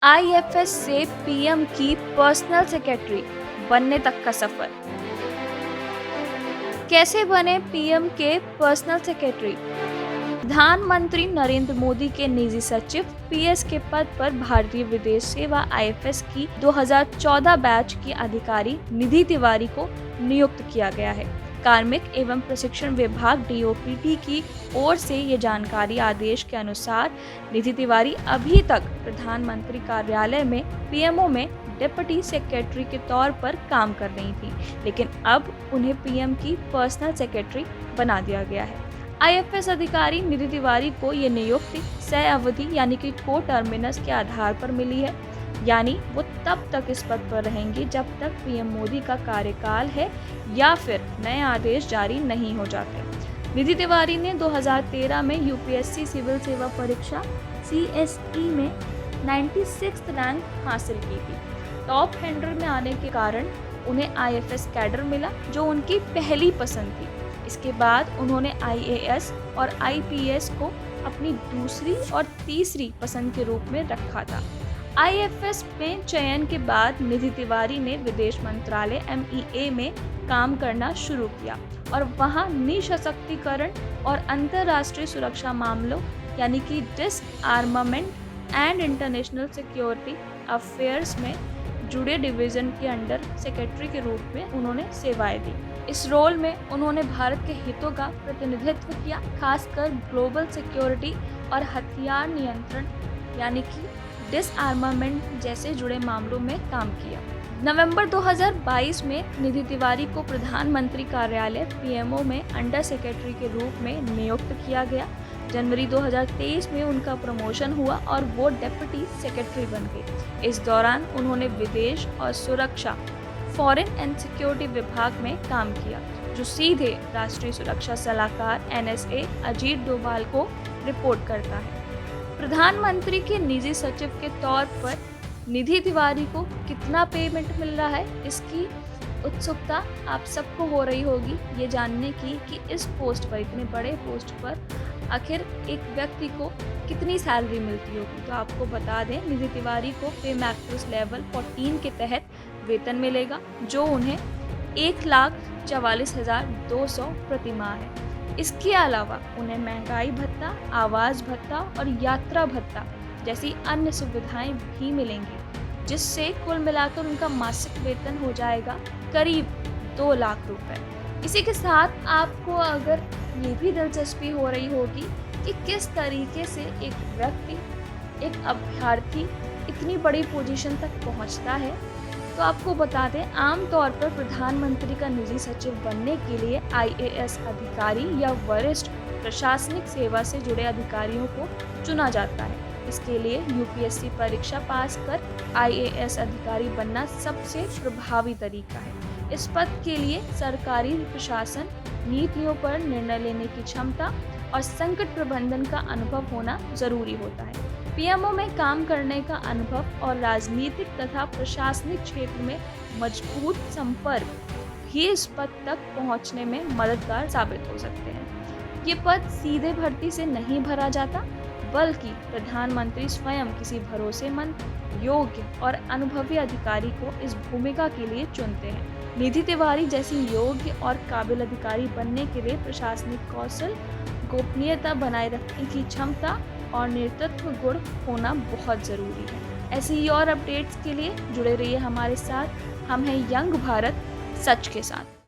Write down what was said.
IFS से PM की personal secretary बनने तक का सफर। कैसे बने पीएम के पर्सनल सेक्रेटरी? प्रधानमंत्री नरेंद्र मोदी के निजी सचिव पीएस के पद पर भारतीय विदेश सेवा आईएफएस की 2014 बैच की अधिकारी निधि तिवारी को नियुक्त किया गया है। कार्मिक एवं प्रशिक्षण विभाग डीओपीटी की ओर से ये जानकारी आदेश के अनुसार निधि तिवारी अभी तक प्रधानमंत्री कार्यालय में पीएमओ में डिप्टी सेक्रेटरी के तौर पर काम कर रही थी, लेकिन अब उन्हें पीएम की पर्सनल सेक्रेटरी बना दिया गया है। आईएफएस अधिकारी निधि तिवारी को ये नियुक्ति सह अवधि यानी कि को टर्मिनस के आधार पर मिली है, यानी वो तब तक इस पद पर रहेंगे जब तक पीएम मोदी का कार्यकाल है या फिर नए आदेश जारी नहीं हो जाते। निधि तिवारी ने 2013 में यूपीएससी सिविल सेवा परीक्षा सीएसई में 96 रैंक हासिल की थी। टॉप 100 में आने के कारण उन्हें आईएफएस कैडर मिला, जो उनकी पहली पसंद थी। इसके बाद उन्होंने आईएएस और आईपीएस को अपनी दूसरी और तीसरी पसंद के रूप में रखा था। आईएफएस में चयन के बाद निधि तिवारी ने विदेश मंत्रालय एमईए में काम करना शुरू किया और वहां निःशस्त्रीकरण और अंतर्राष्ट्रीय सुरक्षा मामलों यानी कि डिसआर्मामेंट एंड इंटरनेशनल सिक्योरिटी अफेयर्स में जुड़े डिवीजन के अंडर सेक्रेटरी के रूप में उन्होंने सेवाएं दी। इस रोल में उन्होंने भारत के हितों का प्रतिनिधित्व किया, खासकर ग्लोबल सिक्योरिटी और हथियार नियंत्रण यानी कि डिसआर्मामेंट जैसे जुड़े मामलों में काम किया। नवंबर 2022 में निधि तिवारी को प्रधानमंत्री कार्यालय पीएमओ में अंडर सेक्रेटरी के रूप में नियुक्त किया गया। जनवरी 2023 में उनका प्रमोशन हुआ और वो डिप्टी सेक्रेटरी बन गए। इस दौरान उन्होंने विदेश और सुरक्षा फॉरेन एंड सिक्योरिटी विभाग में काम किया, जो सीधे राष्ट्रीय सुरक्षा सलाहकार एनएसए अजीत डोभाल को रिपोर्ट करता है। प्रधानमंत्री के निजी सचिव के तौर पर निधि तिवारी को कितना पेमेंट मिल रहा है, इसकी उत्सुकता आप सबको हो रही होगी ये जानने की कि इस पोस्ट पर, इतने बड़े पोस्ट पर आखिर एक व्यक्ति को कितनी सैलरी मिलती होगी। तो आपको बता दें, निधि तिवारी को पे मैट्रिक्स लेवल 14 के तहत वेतन मिलेगा, जो उन्हें 1,44,200 प्रति माह है। इसके अलावा उन्हें महंगाई भत्ता, आवास भत्ता और यात्रा भत्ता जैसी अन्य सुविधाएं भी मिलेंगी, जिससे कुल मिलाकर उनका मासिक वेतन हो जाएगा करीब 2 लाख रुपए। इसी के साथ आपको अगर ये भी दिलचस्पी हो रही होगी कि किस तरीके से एक व्यक्ति, एक अभ्यर्थी इतनी बड़ी पोजीशन तक पहुंचता है, तो आपको बता दें, आमतौर पर प्रधानमंत्री का निजी सचिव बनने के लिए आईएएस अधिकारी या वरिष्ठ प्रशासनिक सेवा से जुड़े अधिकारियों को चुना जाता है। इसके लिए यूपीएससी परीक्षा पास कर आईएएस अधिकारी बनना सबसे प्रभावी तरीका है। इस पद के लिए सरकारी प्रशासन, नीतियों पर निर्णय लेने की क्षमता और संकट प्रबंधन का अनुभव होना जरूरी होता है। पीएमओ में काम करने का अनुभव और राजनीतिक तथा प्रशासनिक क्षेत्र में मजबूत संपर्क ही इस पद तक पहुंचने में मददगार साबित हो सकते हैं। ये पद सीधे भर्ती से नहीं भरा जाता, बल्कि प्रधानमंत्री स्वयं किसी भरोसेमंद, योग्य और अनुभवी अधिकारी को इस भूमिका के लिए चुनते हैं। निधि तिवारी जैसी योग्य और काबिल अधिकारी बनने के लिए प्रशासनिक कौशल, गोपनीयता बनाए रखने की क्षमता और नेतृत्व गुण होना बहुत जरूरी है। ऐसी ही और अपडेट्स के लिए जुड़े रहिए हमारे साथ। हम हैं यंग भारत सच के साथ।